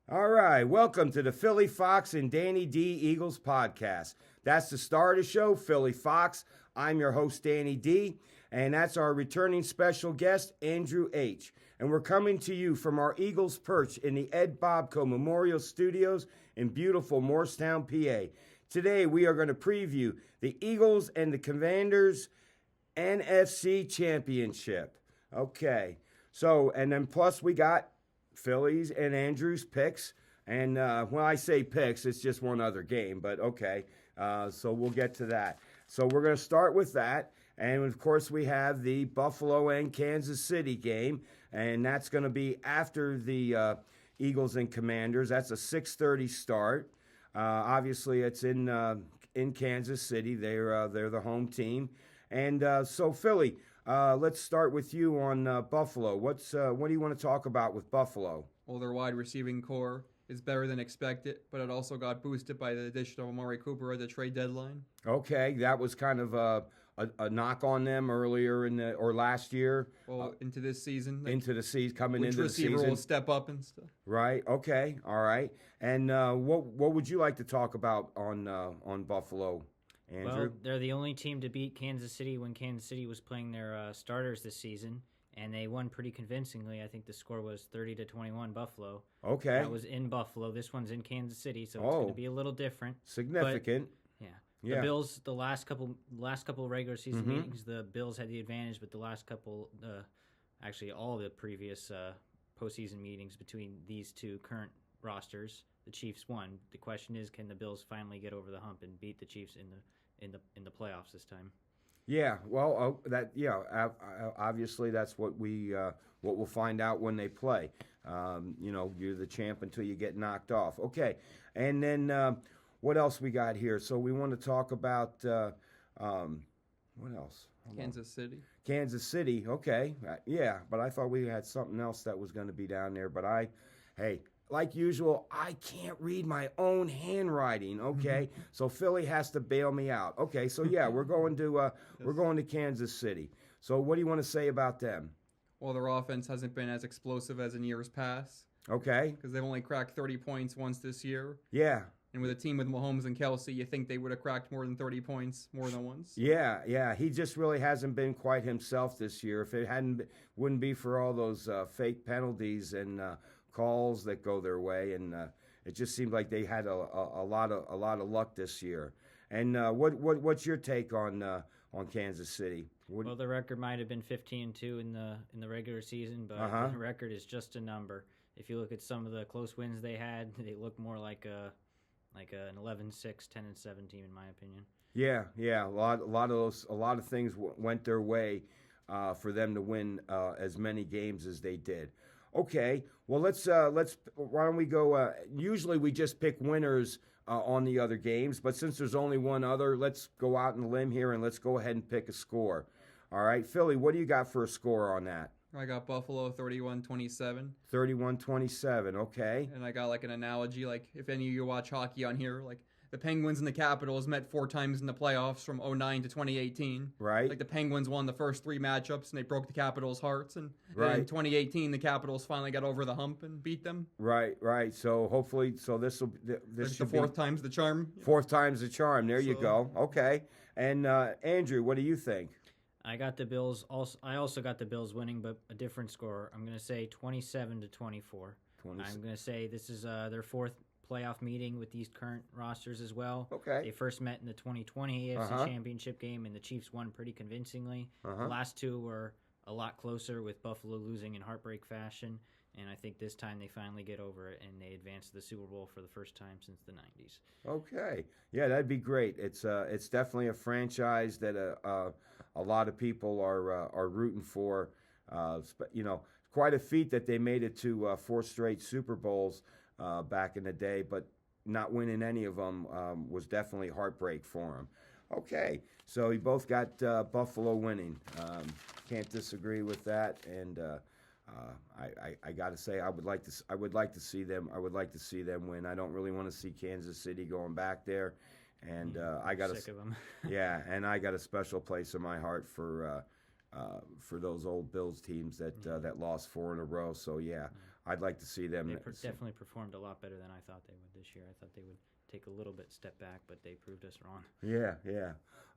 All right, welcome to the Philly Fox and Danny D Eagles podcast. That's the star of the show, Philly Fox. I'm your host, Danny D, and that's our returning special guest, Andrew H. And we're coming to you from our Eagles perch in the Ed Bobko Memorial Studios in beautiful Morristown, PA. Today we are going to preview the Eagles and the Commanders NFC Championship. Okay, so, and then plus we got Phillies and Andrew's picks. And when I say picks, it's just one other game, but okay. So we'll get to that. So we're going to start with that. And of course, we have the Buffalo and Kansas City game. And that's going to be after the Eagles and Commanders. That's a 6:30 start. Obviously, it's in Kansas City. They're the home team. And so, Philly, let's start with you on Buffalo. What do you want to talk about with Buffalo? Well, their wide receiving core is better than expected, but it also got boosted by the addition of Amari Cooper at the trade deadline. Okay, that was kind of a knock on them earlier or last year. Well, into this season. Coming into the season. Which receiver will step up and stuff. Right, okay, all right. And what would you like to talk about on Buffalo, Andrew? Well, they're the only team to beat Kansas City when Kansas City was playing their starters this season, and they won pretty convincingly. I think the score was 30-21 Buffalo. Okay. That was in Buffalo. This one's in Kansas City, so it's going to be a little different. Significant. But, yeah. The Bills, the last couple regular season meetings, the Bills had the advantage, but the last couple, actually all the previous postseason meetings between these two current rosters, the Chiefs won. The question is, can the Bills finally get over the hump and beat the Chiefs in the playoffs this time? Yeah, well, obviously that's what we'll find out when they play. You're the champ until you get knocked off. Okay, and then what else we got here? So we want to talk about what else? Kansas City. Kansas City. Okay, yeah, but I thought we had something else that was going to be down there. But like usual, I can't read my own handwriting. Okay, so Philly has to bail me out. Okay, so yeah, we're going to Kansas City. So what do you want to say about them? Well, their offense hasn't been as explosive as in years past. Okay, because they've only cracked 30 points once this year. Yeah. And with a team with Mahomes and Kelsey, you think they would have cracked more than 30 points more than once. Yeah. He just really hasn't been quite himself this year. If it wouldn't be for all those fake penalties and calls that go their way, and it just seemed like they had a lot of luck this year. And what's your take on Kansas City? Well, the record might have been 15-2 in the regular season, but the record is just a number. If you look at some of the close wins they had, they look more like an 11-6, 10-7 team, in my opinion. Yeah. A lot of things went their way for them to win as many games as they did. Okay, well let's why don't we go? Usually we just pick winners on the other games, but since there's only one other, let's go out on a limb here and let's go ahead and pick a score. All right, Philly, what do you got for a score on that? I got Buffalo 31-27. 31-27, okay. And I got like an analogy, like if any of you watch hockey on here, like the Penguins and the Capitals met 4 times in the playoffs from 2009 to 2018. Right. Like the Penguins won the first 3 matchups and they broke the Capitals' hearts. And right. in 2018, the Capitals finally got over the hump and beat them. Right. So hopefully, this the fourth time's the charm. Fourth time's the charm. There you go. Okay. And Andrew, what do you think? I got the Bills. I also got the Bills winning, but a different score. I'm going to say 27-24. I'm going to say this is their 4th playoff meeting with these current rosters as well. Okay. They first met in the 2020 AFC Championship game, and the Chiefs won pretty convincingly. The last 2 were a lot closer, with Buffalo losing in heartbreak fashion. And I think this time they finally get over it, and they advance to the Super Bowl for the first time since the 90s. Okay. Yeah, that'd be great. It's definitely a franchise that a lot of people are rooting for. Quite a feat that they made it to 4 straight Super Bowls back in the day, but not winning any of them was definitely heartbreak for them. Okay, so we both got Buffalo winning. Can't disagree with that, and I got to say I would like to see them win. I don't really want to see Kansas City going back there, and I got sick of them. Yeah, and I got a special place in my heart for those old Bills teams that lost 4 in a row. So yeah, I'd like to see them. They definitely performed a lot better than I thought they would this year. I thought they would take a little bit step back, but they proved us wrong. Yeah.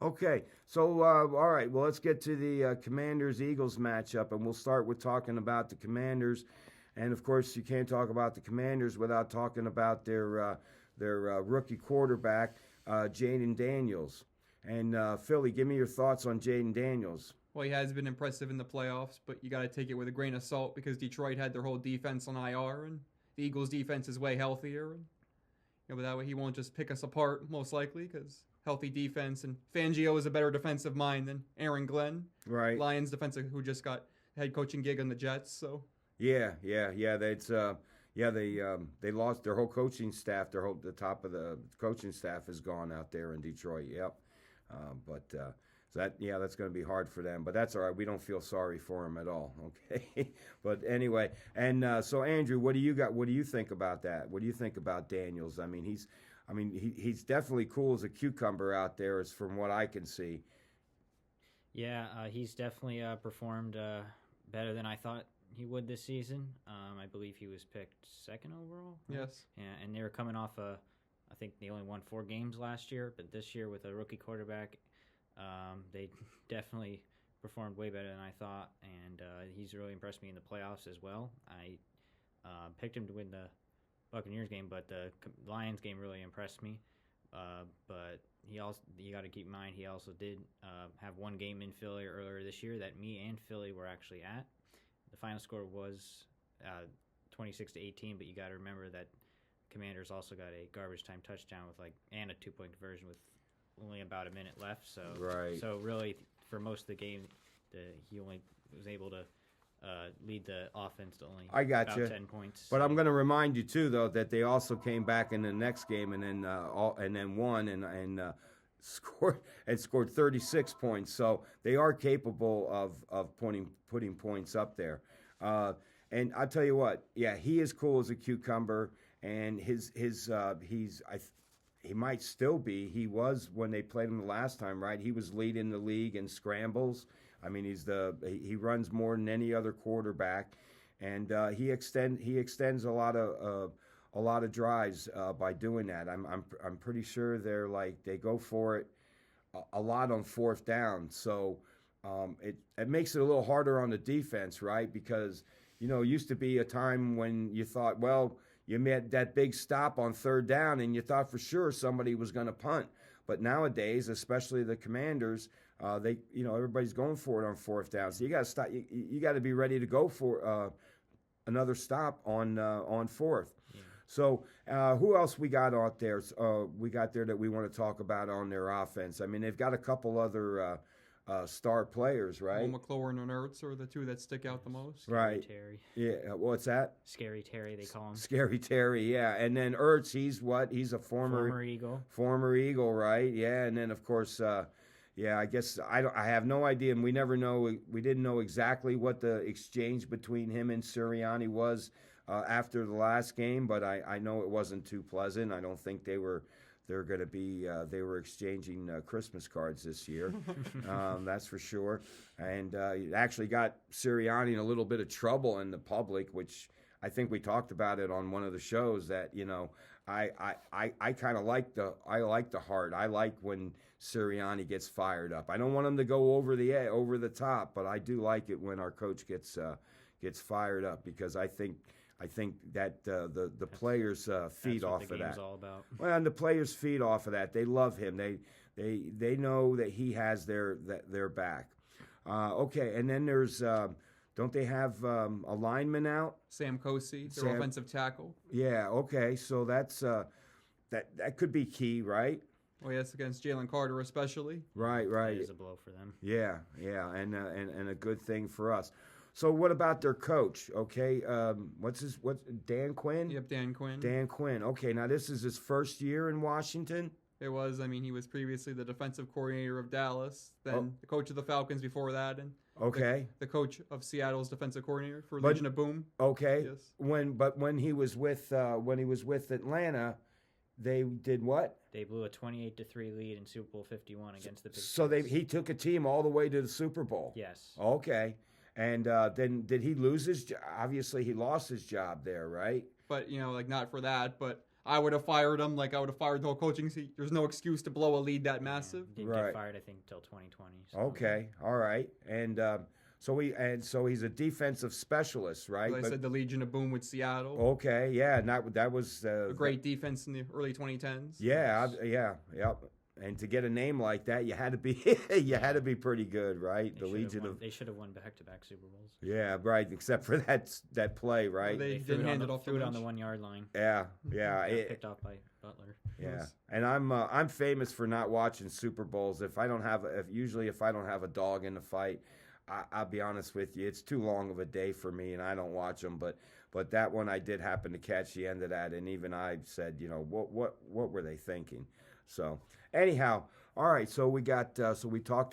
Okay, so all right, well, let's get to the Commanders-Eagles matchup, and we'll start with talking about the Commanders. And, of course, you can't talk about the Commanders without talking about their rookie quarterback, Jaden Daniels. And, Philly, give me your thoughts on Jaden Daniels. Well, he has been impressive in the playoffs, but you got to take it with a grain of salt because Detroit had their whole defense on IR, and the Eagles' defense is way healthier. And, but that way he won't just pick us apart, most likely, because healthy defense. And Fangio is a better defensive mind than Aaron Glenn. Right. Lions defensive, who just got head coaching gig on the Jets. So. Yeah. They lost their whole coaching staff. The top of the coaching staff is gone out there in Detroit. Yep. That's going to be hard for them, but that's all right. We don't feel sorry for them at all. Okay. But anyway, and so Andrew, what do you got? What do you think about that? What do you think about Daniels? I mean, he's definitely cool as a cucumber out there, as from what I can see. Yeah, he's definitely performed better than I thought he would this season. I believe he was picked 2nd overall. Right? Yes. Yeah, and they were coming off I think they only won 4 games last year, but this year with a rookie quarterback, they definitely performed way better than I thought, and he's really impressed me in the playoffs as well. I picked him to win the Buccaneers game, but the Lions game really impressed me. But you got to keep in mind, he also did have one game in Philly earlier this year that me and Philly were actually at. The final score was 26-18, but you got to remember that Commanders also got a garbage time touchdown and a 2-point conversion with only about a minute left. So right. So really, for most of the game, he only was able to lead the offense to only about 10 points. But I'm going to remind you too, though, that they also came back in the next game and then won and scored 36 points. So they are capable of putting points up there. And I'll tell you what, yeah, he is cool as a cucumber, and he might still be. He was when they played him the last time, right? He was leading the league in scrambles. I mean, he runs more than any other quarterback, and he extends a lot of drives by doing that. I'm pretty sure they go for it a lot on 4th down. So it makes it a little harder on the defense, right? Because it used to be a time when you thought, well, you made that big stop on 3rd down, and you thought for sure somebody was going to punt. But nowadays, especially the Commanders, everybody's going for it on 4th down. So you got to stop. You got to be ready to go for another stop on 4th. Yeah. So who else we got out there? We got there that we want to talk about on their offense. I mean, they've got a couple other star players, right? Well, McLaurin and Ertz are the two that stick out the most. Scary Terry. Yeah, what's that? Scary Terry, they call him. Scary Terry, yeah. And then Ertz, he's what? He's a former Eagle. Former Eagle, right? Yeah, and then of course, I guess I have no idea, and we didn't know exactly what the exchange between him and Sirianni was after the last game, but I know it wasn't too pleasant. I don't think they were exchanging Christmas cards this year. That's for sure. And it actually got Sirianni in a little bit of trouble in the public, which I think we talked about it on one of the shows that, I kind of like the heart. I like when Sirianni gets fired up. I don't want him to go over the top, but I do like it when our coach gets fired up, because I think that the players feed off of that. That's what the game's all about. Well, and the players feed off of that. They love him. They know that he has their back. Okay, and then there's don't they have a lineman out? Sam Kosey, their offensive tackle. Yeah. Okay, so that's that could be key, right? Oh yes, against Jalen Carter especially. Right. It is a blow for them. Yeah, and a good thing for us. So what about their coach? Okay, what's Dan Quinn? Yep, Dan Quinn. Dan Quinn. Okay, now this is his first year in Washington. It was. I mean, he was previously the defensive coordinator of Dallas, then the coach of the Falcons before that, and the coach of Seattle's defensive coordinator for Legion of Boom. Okay. Yes. When he was with Atlanta, they did what? They blew a 28-3 lead in Super Bowl 51 against the Pittsburgh. So he took a team all the way to the Super Bowl. Yes. Okay. And then did he lose his job? Obviously, he lost his job there, right? But, like, not for that. But I would have fired him. Like, I would have fired the whole coaching seat. There's no excuse to blow a lead that massive. Didn't get fired, I think, until 2020. So. Okay, all right. And so he's a defensive specialist, right? Like I said, the Legion of Boom with Seattle. Okay, yeah, and that was a great defense in the early 2010s. Yeah, yep. And to get a name like that, you had to be pretty good, right? They should have won back-to-back Super Bowls. Yeah, right. Except for that play, right? They didn't hand it off. Threw it on the 1 yard line. Yeah. Picked off by Butler. Yeah, yes. And I'm famous for not watching Super Bowls. If I don't have a dog in the fight, I'll be honest with you, it's too long of a day for me, and I don't watch them. But that one I did happen to catch the end of that, and even I said, what were they thinking? So anyhow, all right. So we talked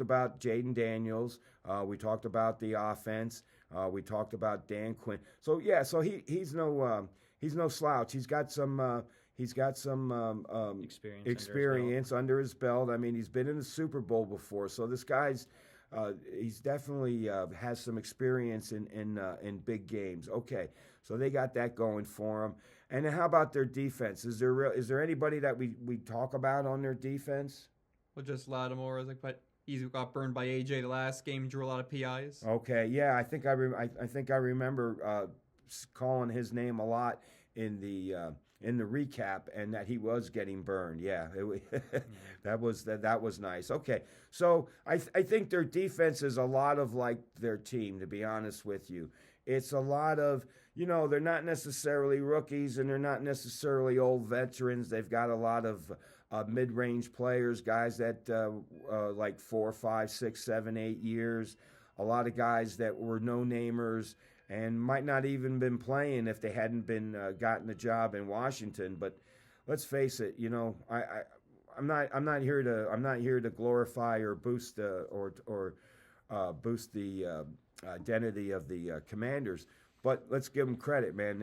about Jaden Daniels. We talked about the offense. We talked about Dan Quinn. So yeah, so he's no slouch. He's got some experience under his belt. I mean, he's been in the Super Bowl before, so this guy's he's definitely has some experience in big games. Okay, so they got that going for him. And then how about their defense? Is there anybody that we talk about on their defense? Well, just Lattimore. But he got burned by AJ the last game. Drew a lot of PIs. Okay, yeah, I think I remember calling his name a lot in the recap, and that he was getting burned. Yeah, that was nice. Okay, so I think their defense is a lot of like their team. To be honest with you, it's a lot of they're not necessarily rookies and they're not necessarily old veterans. They've got a lot of mid-range players, guys that like 4, 5, 6, 7, 8 years. A lot of guys that were no-namers and might not even been playing if they hadn't been gotten a job in Washington. But let's face it, I'm not here to glorify or boost boost the identity of the Commanders. But let's give them credit, man.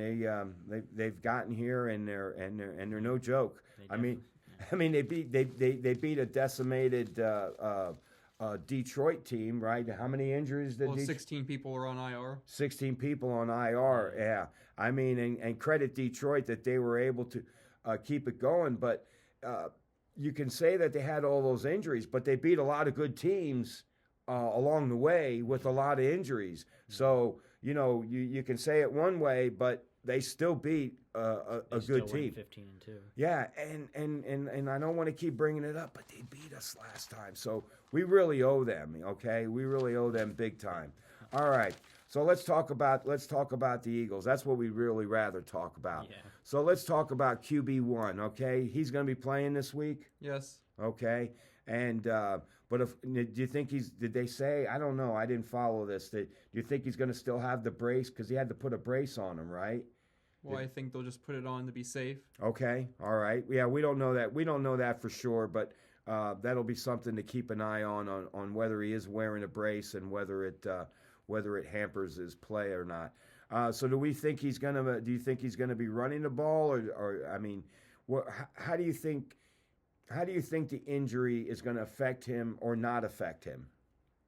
They've gotten here and they're no joke. I mean they beat a decimated Detroit team, right? How many injuries did 16 people are on IR. 16 people on IR, yeah. I mean, and credit Detroit that they were able to keep it going. But you can say that they had all those injuries, but they beat a lot of good teams along the way with a lot of injuries. So, you can say it one way, but they still beat a good team. 15-2. Yeah, and I don't want to keep bringing it up, but they beat us last time. So we really owe them, okay? We really owe them big time. All right. So let's talk about the Eagles. That's what we'd really rather talk about. Yeah. So let's talk about QB1, okay? He's going to be playing this week? Yes. Okay. And but do you think did they say, I don't know, I didn't follow this. Do you think he's going to still have the brace? Because he had to put a brace on him, right? Well, I think they'll just put it on to be safe. Okay, all right. Yeah, we don't know that. We don't know that for sure, but that'll be something to keep an eye on whether he is wearing a brace and whether it hampers his play or not. So do you think he's gonna be running the ball, or I mean, how do you think the injury is going to affect him or not affect him?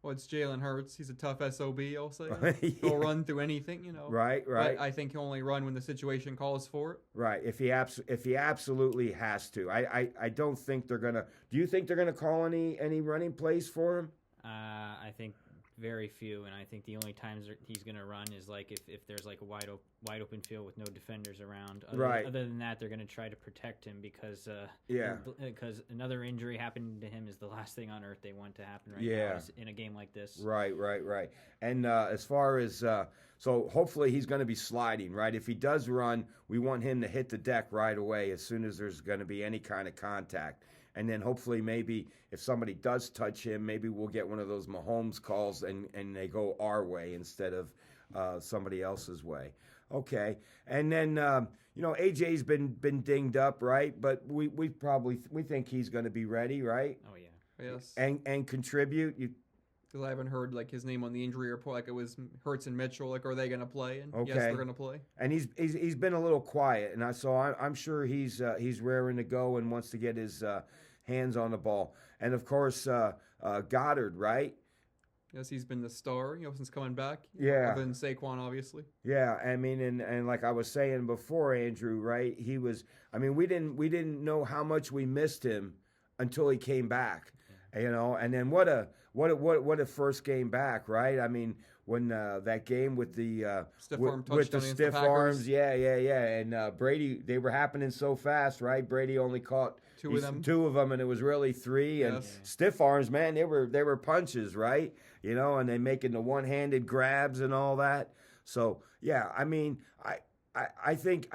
Well, it's Jalen Hurts. He's a tough SOB, I'll say. Yeah. He'll run through anything, Right. But I think he'll only run when the situation calls for it. Right. If he absolutely has to. I don't think they're going to. Do you think they're going to call any running plays for him? I think very few, and I think the only times he's going to run is like if there's like a wide open field with no defenders around. Other than that, they're going to try to protect him because another injury happening to him is the last thing on earth they want to happen now in a game like this. Right. And as far as so hopefully he's going to be sliding, right? If he does run, we want him to hit the deck right away as soon as there's going to be any kind of contact. And then hopefully maybe if somebody does touch him, maybe we'll get one of those Mahomes calls and they go our way instead of somebody else's way. Okay. And then, AJ's been dinged up, right? But we think he's going to be ready, right? Oh, yeah. Yes. And contribute. Because I haven't heard like his name on the injury report. Like it was Hurts and Mitchell. Like, are they going to play? And okay. Yes, they're going to play. And he's been a little quiet, and I'm sure he's raring to go and wants to get his hands on the ball. And of course, Goddard, right? Yes, he's been the star, since coming back. Yeah. Other than Saquon, obviously. Yeah, I mean, and like I was saying before, Andrew, right? He was. I mean, we didn't know how much we missed him until he came back, And then what a first game back, right? I mean, when that game with the stiff arm with the touchdown stiff against the arms, yeah, and Brady, they were happening so fast, right? Brady only caught two of them, and it was really three. And stiff arms, man, they were punches, right? And they making the one-handed grabs and all that. So yeah, I mean, I think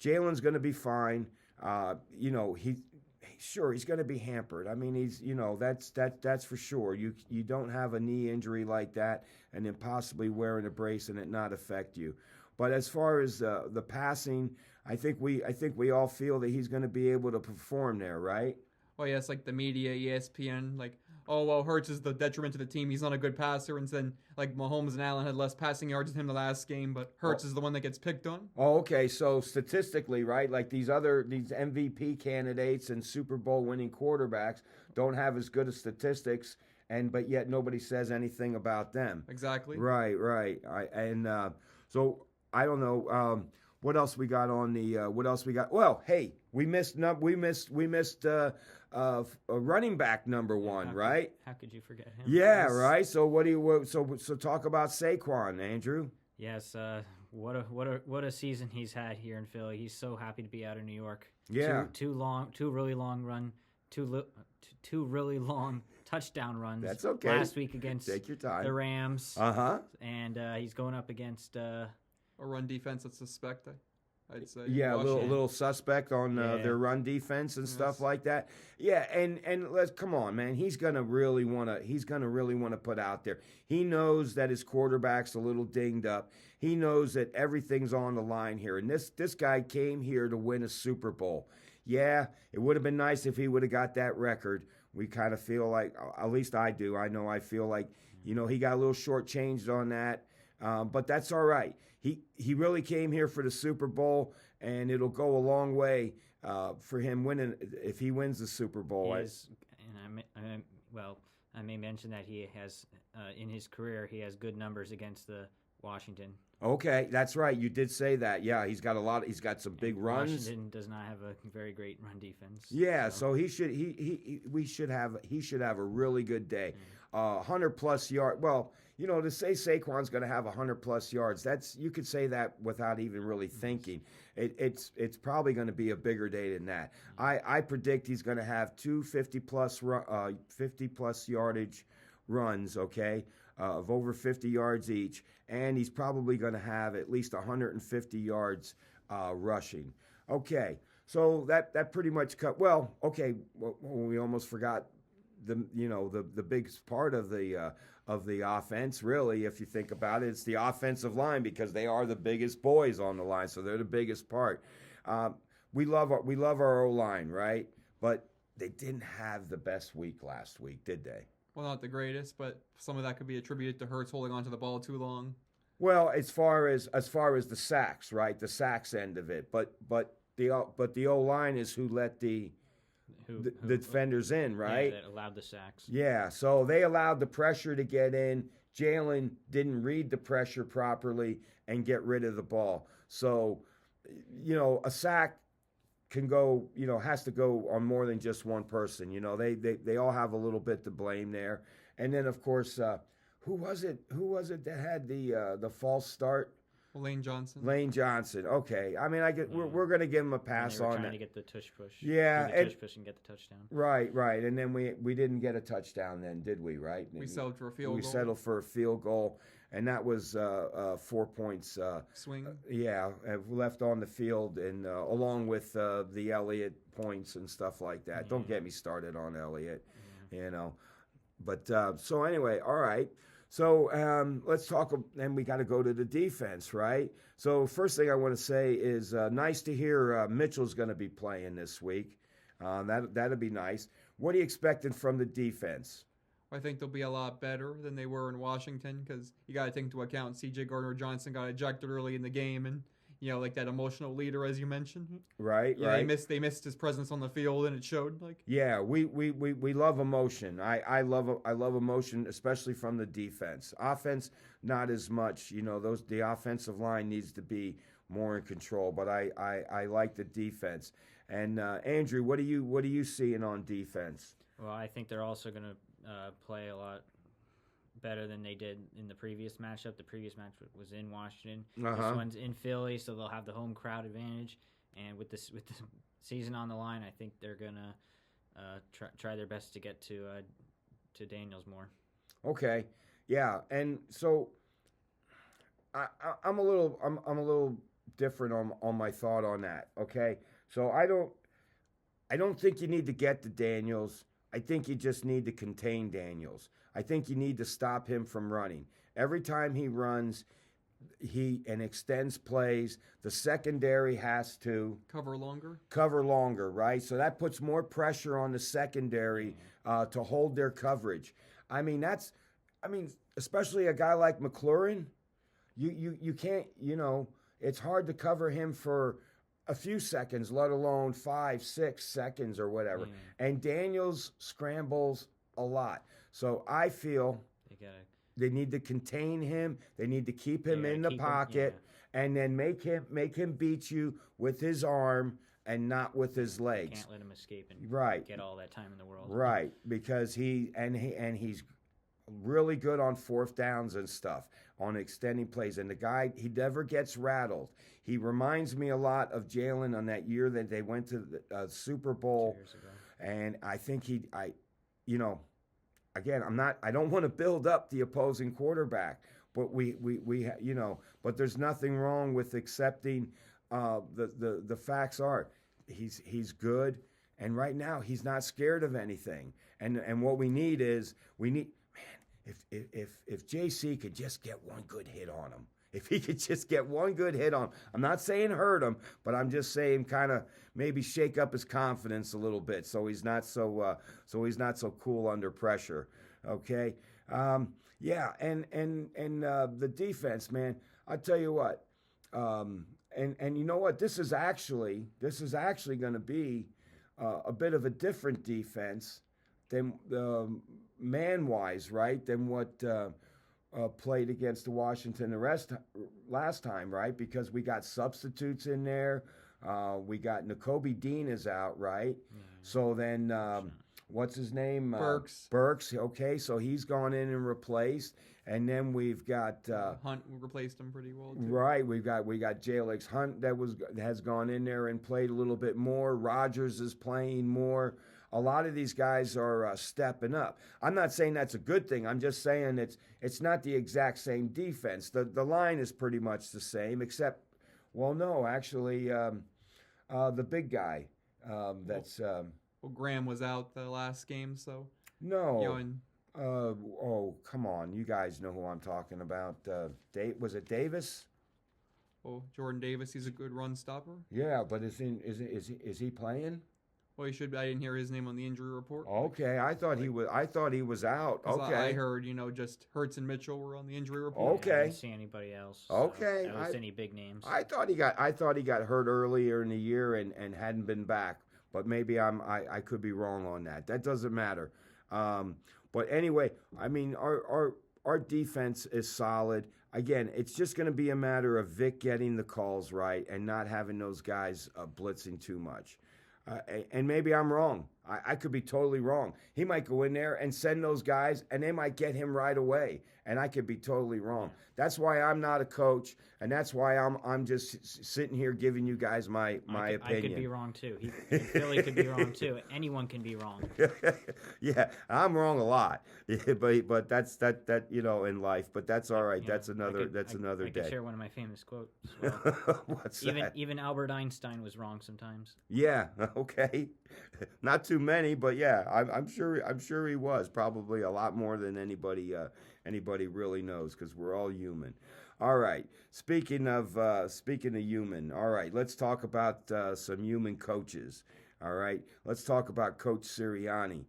Jalen's going to be fine. He's going to be hampered. I mean, that's for sure. You don't have a knee injury like that and then possibly wearing a brace and it not affect you. But as far as the passing, I think we all feel that he's going to be able to perform there, right? Well, yes, like the media, ESPN, like, oh, well, Hurts is the detriment to the team. He's not a good passer. And then, like, Mahomes and Allen had less passing yards than him the last game, but Hurts is the one that gets picked on. Oh, okay. So statistically, right, like these MVP candidates and Super Bowl winning quarterbacks don't have as good of statistics, but yet nobody says anything about them. Exactly. Right. So I don't know. What else we got on the? What else we got? Well, hey, we missed running back number one, right? How could you forget him? Yeah, right. So so talk about Saquon, Andrew. Yes, what a season he's had here in Philly. He's so happy to be out of New York. Yeah, two really long touchdown runs. That's okay. Last week against Take your time. the Rams. And he's going up against a run defense that's suspect, I'd say. Yeah, a little suspect on their run defense and stuff like that. Yeah, and let's come on, man. He's gonna really want to put out there. He knows that his quarterback's a little dinged up. He knows that everything's on the line here, and this guy came here to win a Super Bowl. Yeah, it would have been nice if he would have got that record. We kind of feel like, at least I do. I know I feel like he got a little shortchanged on that, but that's all right. He really came here for the Super Bowl, and it'll go a long way for him winning if he wins the Super Bowl. I may mention that he has in his career he has good numbers against the Washington. Okay, that's right. You did say that. Yeah, he's got some big runs. Washington does not have a very great run defense. Yeah, so he should have a really good day. 100+ yard. Well, to say Saquon's going to have 100+ yards, you could say that without even really thinking. It's probably going to be a bigger day than that. I predict he's going to have two 50+ yardage runs, okay, of over 50 yards each, and he's probably going to have at least 150 yards rushing. Okay, so that pretty much cut. Well, okay, we almost forgot the biggest part of the offense, really, if you think about it. It's the offensive line, because they are the biggest boys on the line, so they're the biggest part. We love our O-line, right? But they didn't have the best week last week, did they? Well, not the greatest, but some of that could be attributed to Hurts holding onto the ball too long. Well, as far as the sacks, right? The sacks end of it, but the O-line is who let the defenders in, right? Yeah, that allowed the sacks. Yeah, so they allowed the pressure to get in. Jalen didn't read the pressure properly and get rid of the ball. So, a sack can go, has to go on more than just one person. They all have a little bit to blame there. And then, of course, who was it that had the false start? Lane Johnson. Okay. I mean, we're going to give him a pass on that. Trying to get the tush push. Yeah, tush push and get the touchdown. Right. And then we didn't get a touchdown then, did we? Right. We settled for a field goal. We settled for a field goal, and that was 4 points. Swing. Left on the field, and along with the Elliott points and stuff like that. Don't get me started on Elliott. But so anyway, all right. So let's talk, and we got to go to the defense, right? So first thing I want to say is nice to hear Mitchell's going to be playing this week. That'll be nice. What are you expecting from the defense? I think they'll be a lot better than they were in Washington, because you got to take into account C.J. Gardner-Johnson got ejected early in the game, and like that emotional leader, as you mentioned. Right, Yeah, right. they missed his presence on the field, and it showed. Like, Yeah, we love emotion. I love emotion, especially from the defense. Offense, not as much. The offensive line needs to be more in control. But I like the defense. And Andrew, what are you seeing on defense? Well, I think they're also going to play a lot better than they did in the previous matchup. The previous match was in Washington. This one's in Philly, so they'll have the home crowd advantage. And with the season on the line, I think they're gonna try their best to get to Daniels more. Okay, yeah, and so I'm a little different on my thought on that. Okay, so I don't think you need to get to Daniels. I think you just need to contain Daniels. I think you need to stop him from running. Every time he runs, and extends plays, the secondary has to cover longer, right? So that puts more pressure on the secondary to hold their coverage. Especially a guy like McLaurin, you can't, it's hard to cover him for a few seconds, let alone 5-6 seconds or whatever. And Daniels scrambles a lot. So I feel they need to contain him. They need to keep him in the pocket, and then make him beat you with his arm and not with his legs. Can't let him escape and get all that time in the world. Right, because he's really good on fourth downs and stuff, on extending plays. And the guy, he never gets rattled. He reminds me a lot of Jalen on that year that they went to the Super Bowl. 2 years ago. And I think again, I don't want to build up the opposing quarterback, but but there's nothing wrong with accepting the facts are he's good, and right now he's not scared of anything. And what we need, if JC could just get one good hit on him. If he could just get one good hit on him. I'm not saying hurt him, but I'm just saying kind of maybe shake up his confidence a little bit so he's not so cool under pressure. Okay? Yeah, and the defense, man, I tell you what. And you know what? This is actually going to be a bit of a different defense than man-wise, right? Than what played against the Washington last time, right? Because we got substitutes in there. We got Nakobe Dean is out, right? So then, what's his name? Burks. Okay, so he's gone in and replaced. And then we've got Hunt replaced him pretty well too. Right, we got Jalix Hunt that has gone in there and played a little bit more. Rogers is playing more. A lot of these guys are stepping up. I'm not saying that's a good thing. I'm just saying it's not the exact same defense. The line is pretty much the same, except, well, no, actually, the big guy. Graham was out the last game, so no. Come on, you guys know who I'm talking about. Was it Davis? Oh, Jordan Davis. He's a good run stopper. Yeah, but is he playing? Well, he should be. I didn't hear his name on the injury report. Okay, I thought he was out. Okay, I heard just Hurts and Mitchell were on the injury report. Okay, I didn't see anybody else. Okay, at least any big names. I thought he got hurt earlier in the year and hadn't been back. But maybe I could be wrong on that. That doesn't matter. But anyway, I mean our defense is solid. Again, it's just going to be a matter of Vic getting the calls right and not having those guys blitzing too much. And maybe I'm wrong. I could be totally wrong. He might go in there and send those guys, and they might get him right away. And I could be totally wrong. That's why I'm not a coach, and that's why I'm just sitting here giving you guys my opinion. I could be wrong too. Philly could be wrong too. Anyone can be wrong. Yeah, I'm wrong a lot. But that's that in life. But that's all right. That's another day. I could share one of my famous quotes as well. What's that? Even Albert Einstein was wrong sometimes. Yeah. Okay. Not too many, but yeah, I'm sure he was probably a lot more than anybody really knows, because we're all human. All right. Speaking of human, all right, let's talk about some human coaches. All right, let's talk about Coach Sirianni.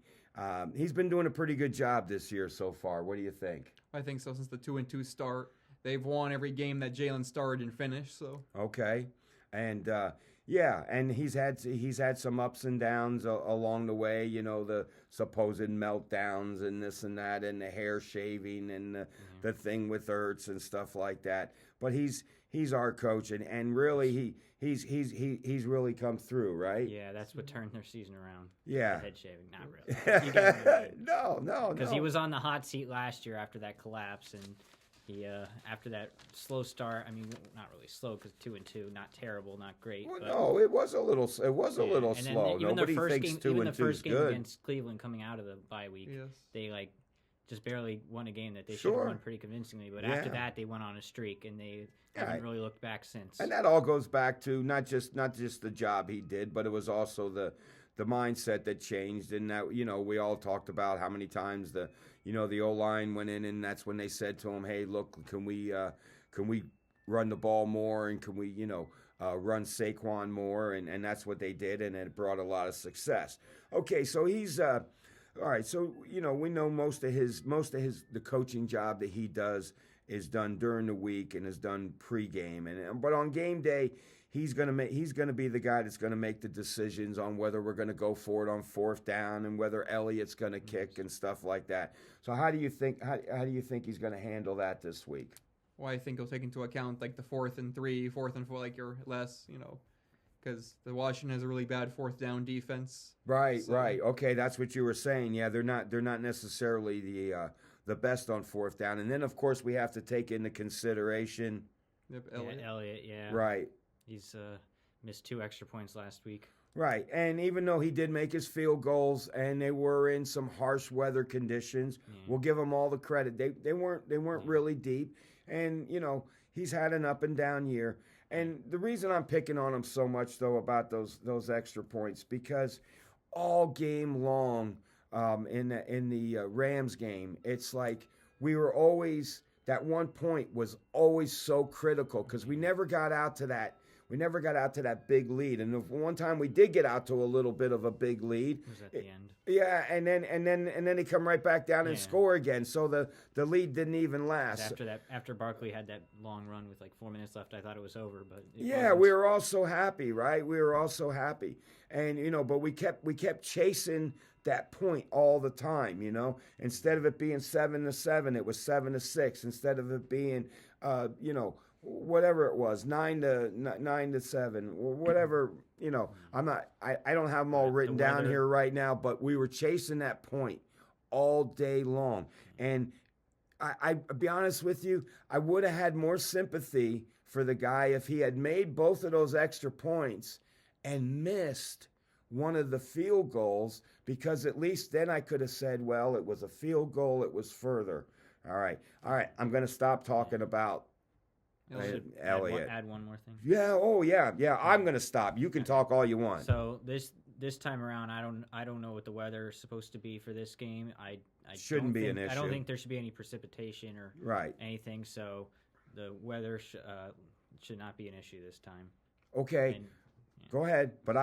He's been doing a pretty good job this year so far. What do you think? I think so. Since the 2-2 start, they've won every game that Jalen started and finished. So Okay, and and he's had some ups and downs along the way. You know, the supposed meltdowns and this and that, and the hair shaving and the thing with Ertz and stuff like that. But he's our coach, and really he's really come through, right? Yeah, that's what turned their season around. Yeah. The head shaving, not really. You get what I mean. No. Because he was on the hot seat last year after that collapse, and he after that slow start. I mean, not really slow because 2-2, not terrible, not great. Well, but, no, it was a little and slow. Even Nobody the first thinks game, 2 even and the 2 is first game good. against Cleveland coming out of the bye week, yes. they just barely won a game that they should have Sure. won pretty convincingly. But Yeah. after that, they went on a streak, and they haven't really looked back since. And that all goes back to not just the job he did, but it was also the mindset that changed. And that, we all talked about how many times the O-line went in, and that's when they said to him, "Hey, look, can we run the ball more, and can we run Saquon more?" And that's what they did, and it brought a lot of success. Okay, so he's all right. So we know most of the coaching job that he does is done during the week and is done pregame, but on game day he's gonna be the guy that's gonna make the decisions on whether we're gonna go for it on 4th down and whether Elliott's gonna kick and stuff like that. So how do you think he's gonna handle that this week? Well, I think he'll take into account like the 4th and 3, 4th and 4, like your less, because the Washington has a really bad 4th down defense. Right. Okay, that's what you were saying. Yeah, they're not necessarily the best on 4th down, and then of course we have to take into consideration. Yep, Elliott, yeah. Right. He's missed 2 extra points last week. Right, and even though he did make his field goals and they were in some harsh weather conditions, we'll give him all the credit. They weren't really deep, and he's had an up and down year. And the reason I'm picking on him so much though about those extra points, because all game long in the Rams game, it's like we were always, that one point was always so critical because we never got out to that. We never got out to that big lead, and the one time we did get out to a little bit of a big lead, It was at the end. Yeah, and then they come right back down and score again. So the lead didn't even last. After Barkley had that long run with like 4 minutes left, I thought it was over, but it Yeah, wasn't. we were all so happy, right? We were all so happy, and but we kept chasing that point all the time. Instead of it being 7-7, it was 7-6. Instead of it being whatever it was, 9-7, or whatever. I don't have them all written down here right now, but we were chasing that point all day long. And I'll be honest with you, I would have had more sympathy for the guy if he had made both of those extra points and missed one of the field goals, because at least then I could have said, well, it was a field goal, it was further. All right, I'm going to stop talking about Elliott. Add one more thing. Yeah. I'm going to stop. You can talk all you want. So this time around, I don't know what the weather is supposed to be for this game. I Shouldn't be an issue. I don't think there should be any precipitation or anything. So the weather should not be an issue this time. Okay, go ahead. But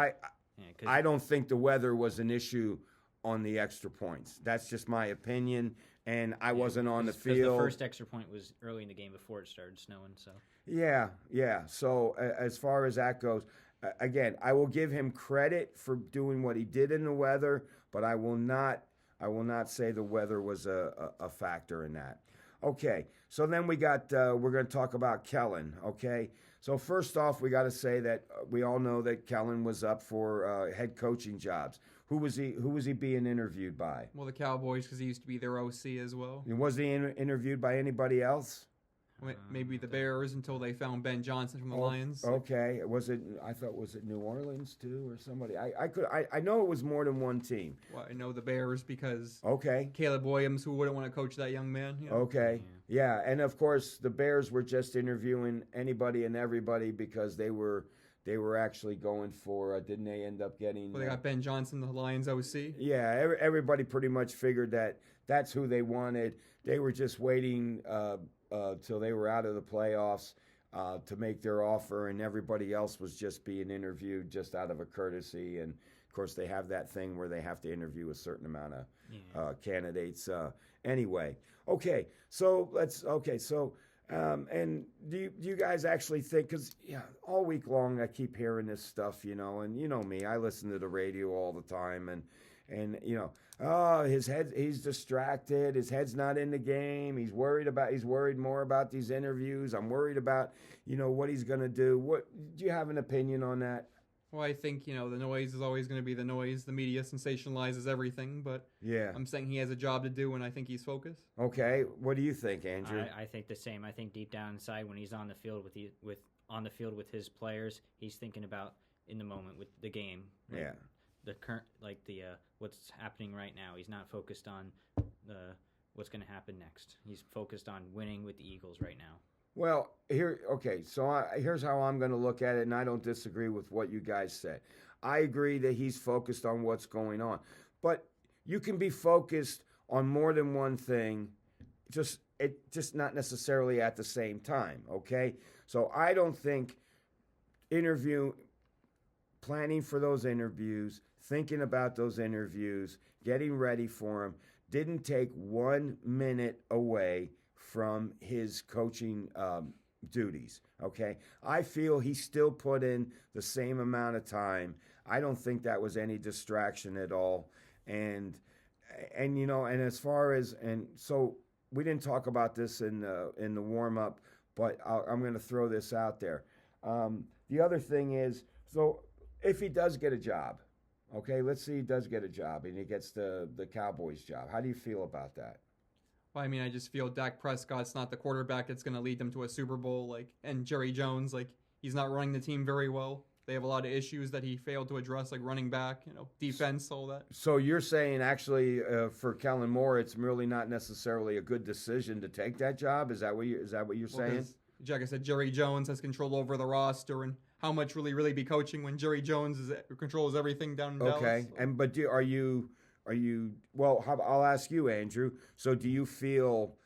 I don't think the weather was an issue on the extra points. That's just my opinion. And I wasn't on the field. The first extra point was early in the game before it started snowing. So yeah. So as far as that goes, again, I will give him credit for doing what he did in the weather, but I will not say the weather was a factor in that. Okay, so then we got we're going to talk about Kellen. Okay, so first off, we got to say that we all know that Kellen was up for head coaching jobs. Who was he being interviewed by? Well, the Cowboys, because he used to be their OC as well. And was he interviewed by anybody else? Maybe the Bears until they found Ben Johnson from the Lions. Okay, was it New Orleans too or somebody? I know it was more than one team. Well, I know the Bears because okay, Caleb Williams, who wouldn't want to coach that young man. Okay, yeah, and of course the Bears were just interviewing anybody and everybody because they were actually going for. Didn't they end up getting? Well, they got Ben Johnson, the Lions OC. Yeah, everybody pretty much figured that's who they wanted. They were just waiting till they were out of the playoffs to make their offer, and everybody else was just being interviewed just out of a courtesy. And of course, they have that thing where they have to interview a certain amount of candidates. Anyway, so And do you guys actually think? Because all week long I keep hearing this stuff, and you know me, I listen to the radio all the time, and oh, he's distracted. His head's not in the game. He's worried more about these interviews. I'm worried about what he's gonna do. What do you have an opinion on that? Well, I think, the noise is always going to be the noise. The media sensationalizes everything, but yeah, I'm saying he has a job to do, and I think he's focused. Okay, what do you think, Andrew? I think the same. I think deep down inside, when he's on the field with his players, he's thinking about in the moment with the game. Yeah. The current, what's happening right now. He's not focused on what's going to happen next. He's focused on winning with the Eagles right now. Well, here's how I'm going to look at it, and I don't disagree with what you guys said. I agree that he's focused on what's going on. But you can be focused on more than one thing, just not necessarily at the same time, okay? So I don't think planning for those interviews, thinking about those interviews, getting ready for them, didn't take 1 minute away from his coaching duties, okay? I feel he still put in the same amount of time. I don't think that was any distraction at all. And as far as, and so we didn't talk about this in the warm-up, but I'm going to throw this out there. The other thing is, so if he does get a job, okay, let's say he does get a job and he gets the Cowboys job. How do you feel about that? Well, I mean, I just feel Dak Prescott's not the quarterback that's going to lead them to a Super Bowl, and Jerry Jones, he's not running the team very well. They have a lot of issues that he failed to address, like running back, defense, all that. So you're saying actually for Kellen Moore, it's really not necessarily a good decision to take that job? Is that what you're saying? Like I said, Jerry Jones has control over the roster, and how much will he really be coaching when Jerry Jones controls everything down in Dallas? Okay, but are you? Well, I'll ask you, Andrew. So do you feel?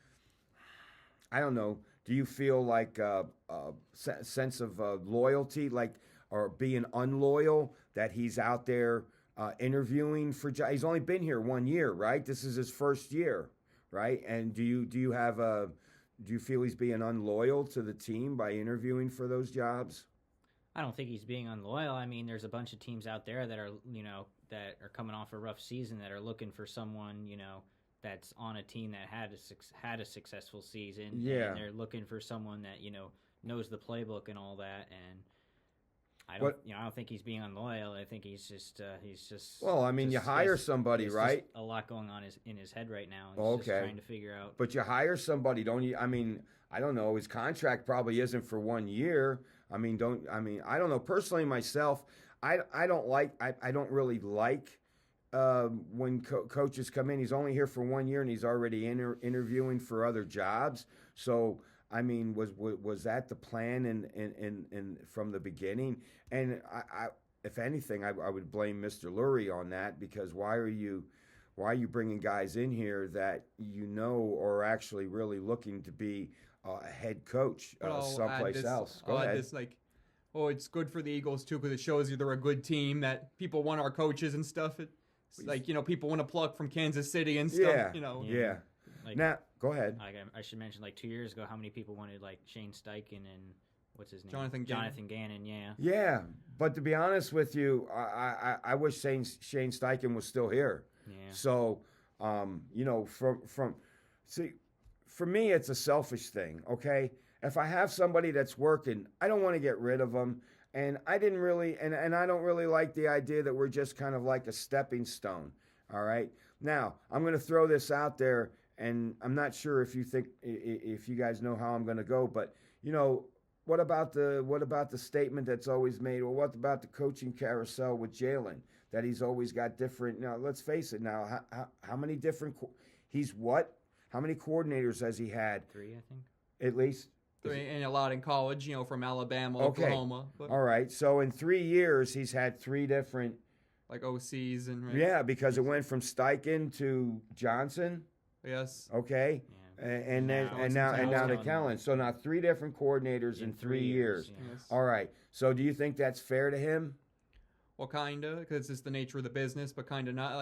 I don't know. Do you feel like a sense of loyalty, or being unloyal, that he's out there interviewing for jobs? He's only been here 1 year, right? This is his first year, right? And do you feel he's being unloyal to the team by interviewing for those jobs? I don't think he's being unloyal. I mean, there's a bunch of teams out there that are, that are coming off a rough season that are looking for someone, that's on a team that had a successful season. Yeah. And they're looking for someone that, knows the playbook and all that. And I don't think he's being unloyal. I think he's just. Well, I mean, you hire somebody, right? A lot going on in his head right now. He's just trying to figure out. But you hire somebody, don't you? I mean, I don't know. His contract probably isn't for 1 year. I don't know. Personally, myself, I don't really like when coaches come in. He's only here for 1 year and he's already interviewing for other jobs. So, I mean, was that the plan in from the beginning? And I if anything, I would blame Mr. Lurie on that, because why are you bringing guys in here that are actually really looking to be a head coach someplace else? Go ahead. It's good for the Eagles too, because it shows you they're a good team, that people want our coaches and stuff. People want to pluck from Kansas City and stuff. Yeah. Now, go ahead. I should mention, 2 years ago, how many people wanted Shane Steichen and what's his name? Jonathan Gannon. Yeah. Yeah, but to be honest with you, I wish Shane Steichen was still here. Yeah. So, for me, it's a selfish thing. Okay, if I have somebody that's working, I don't want to get rid of them. And I didn't really, and I don't really like the idea that we're just kind of like a stepping stone. All right. Now, I'm going to throw this out there, and I'm not sure if you guys know how I'm going to go, but what about the statement that's always made? Well, what about the coaching carousel with Jalen, that he's always got different? Now, let's face it. Now, how many different? How many coordinators has he had? 3, I think. At least. And a lot in college, from Alabama, okay. Oklahoma. But all right. So in 3 years, he's had 3 different. OCs and. Right? Yeah, because it went from Steichen to Johnson. Yes. Okay. Yeah. And now to Kellen. So now 3 different coordinators in 3 years. Yes. All right. So do you think that's fair to him? Well, kinda, because it's the nature of the business, but kinda not.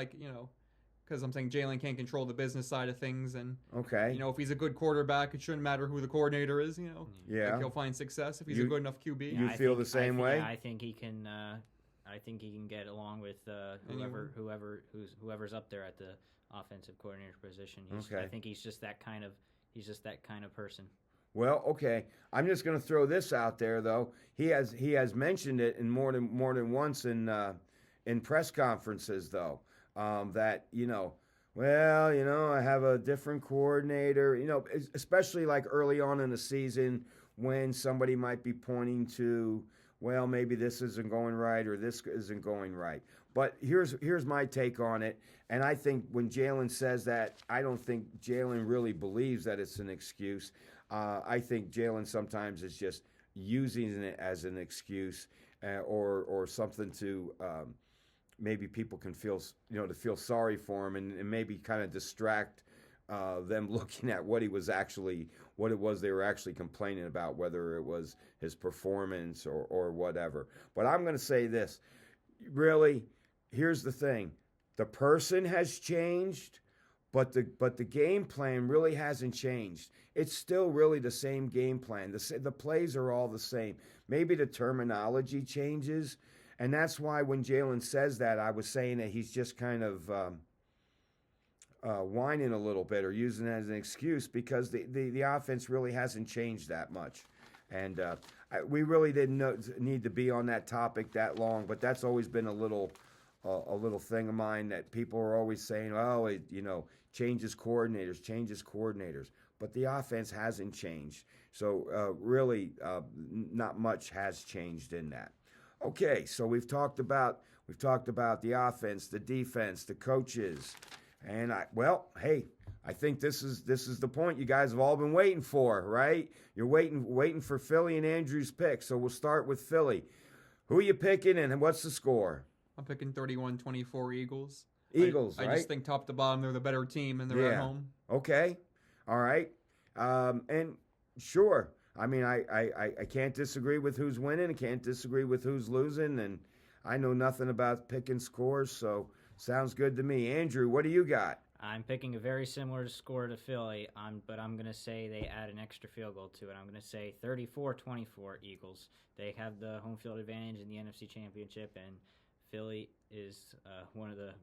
because I'm saying Jalen can't control the business side of things, and Okay. if he's a good quarterback, it shouldn't matter who the coordinator is. Yeah. Like he'll find success if he's a good enough QB. You feel the same way? Yeah, I think he can. I think he can get along with whoever's up there at the offensive coordinator position. Okay. I think he's just that kind of person. Well, okay. I'm just going to throw this out there, though. He has mentioned it in more than once in press conferences, though. That I have a different coordinator. Especially like early on in the season when somebody might be pointing to, well, maybe this isn't going right or this isn't going right. But here's my take on it. And I think when Jalen says that, I don't think Jalen really believes that it's an excuse. I think Jalen sometimes is just using it as an excuse or something to maybe people can feel, to feel sorry for him and maybe kind of distract them looking at what it was they were actually complaining about, whether it was his performance or whatever. But I'm going to say this. Really, here's the thing. The person has changed, but the game plan really hasn't changed. It's still really the same game plan. The plays are all the same. Maybe the terminology changes, and that's why when Jalen says that, I was saying that he's just kind of whining a little bit or using it as an excuse because the offense really hasn't changed that much. And we really didn't need to be on that topic that long, but that's always been a little thing of mine that people are always saying, changes coordinators. But the offense hasn't changed. So really not much has changed in that. Okay, so we've talked about the offense, the defense, the coaches. And I think this is the point you guys have all been waiting for, right? You're waiting for Philly and Andrew's pick. So we'll start with Philly. Who are you picking and what's the score? I'm picking 31-24 Eagles. Eagles, I right? just think top to bottom they're the better team and they're at home. Okay. All right. And sure. I mean, I can't disagree with who's winning. I can't disagree with who's losing. And I know nothing about picking scores, so sounds good to me. Andrew, what do you got? I'm picking a very similar score to Philly, but I'm going to say they add an extra field goal to it. I'm going to say 34-24 Eagles. They have the home field advantage in the NFC Championship, and Philly is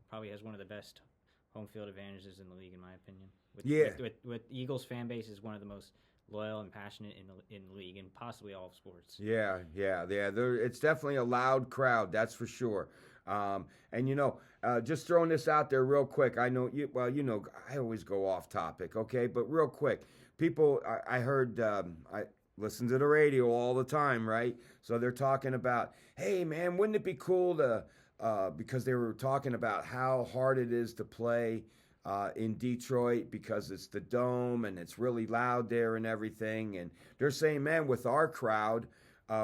probably has one of the best home field advantages in the league, in my opinion. With Eagles fan base is one of the most loyal and passionate in the league, and possibly all of sports. Yeah. It's definitely a loud crowd, that's for sure. And just throwing this out there real quick. I know I always go off topic, okay? But real quick, people, I heard, I listen to the radio all the time, right? So they're talking about, hey man, wouldn't it be cool to, because they were talking about how hard it is to play in Detroit because it's the dome and it's really loud there and everything. And they're saying, man, with our crowd,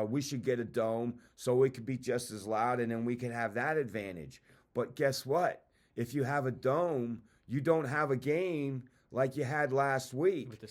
we should get a dome so it could be just as loud and then we can have that advantage. But guess what? If you have a dome, you don't have a game like you had last week. With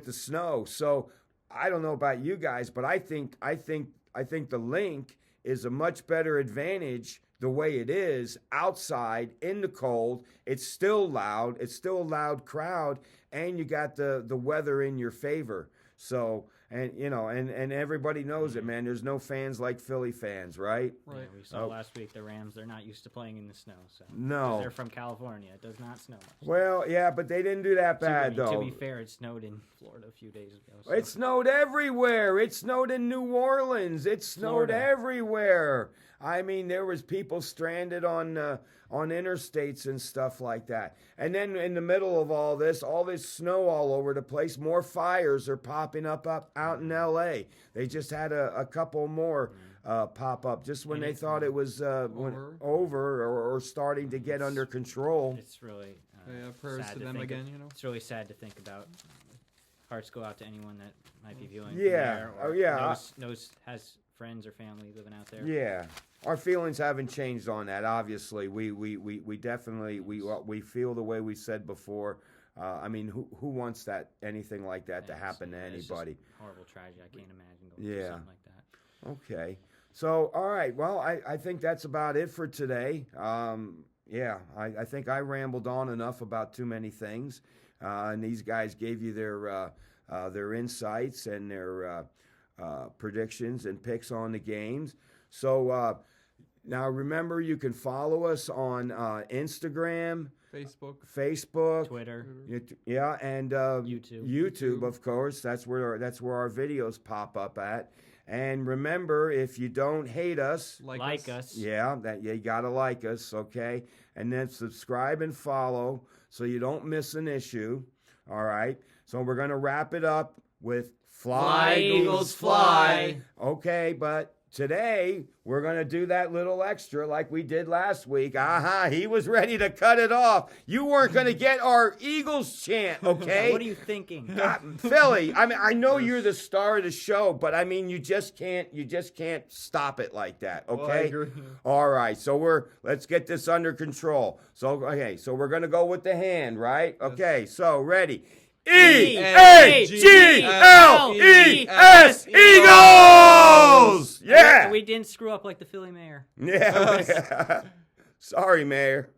the snow. So I don't know about you guys, but I think the link is a much better advantage the way it is outside in the cold. It's still loud. It's still a loud crowd, and you got the weather in your favor. So, and everybody knows it, man. There's no fans like Philly fans, right? Right. Yeah, we saw last week the Rams, they're not used to playing in the snow. So no. They're from California. It does not snow much. Well, yeah, but they didn't do that bad, though. To be fair, it snowed in Florida a few days ago. So. It snowed everywhere. It snowed in New Orleans. It snowed everywhere. I mean, there was people stranded on interstates and stuff like that. And then in the middle of all this snow all over the place, more fires are popping up out in L.A. They just had a couple more pop up just when they thought it was over or starting to get under control. It's really prayers sad to them again. It's really sad to think about. Hearts go out to anyone that might be viewing. Has friends or family living out there. Yeah. Our feelings haven't changed on that. Obviously, we definitely we feel the way we said before. I mean, who wants anything like that to happen to anybody? It's just horrible tragedy. I can't imagine going through something like that. Okay. So, all right. Well, I think that's about it for today. Yeah, I think I rambled on enough about too many things, and these guys gave you their insights and their predictions and picks on the games. So now remember, you can follow us on Instagram, Facebook, Twitter, yeah, and YouTube. YouTube, of course. That's where our videos pop up at. And remember, if you don't hate us, like us. Yeah, you gotta like us, okay? And then subscribe and follow so you don't miss an issue. All right. So we're gonna wrap it up with Fly Eagles, fly. Okay, but today we're gonna do that little extra like we did last week. He was ready to cut it off. You weren't gonna get our Eagles chant, okay? What are you thinking? Philly, I mean, I know you're the star of the show, but I mean, you just can't stop it like that, okay? Well, I agree. All right, so let's get this under control. So we're gonna go with the hand, right? Okay, so ready. E-A-G-L-E-S, Eagles! Yeah! We didn't screw up like the Philly mayor. Yeah. Sorry, Mayor.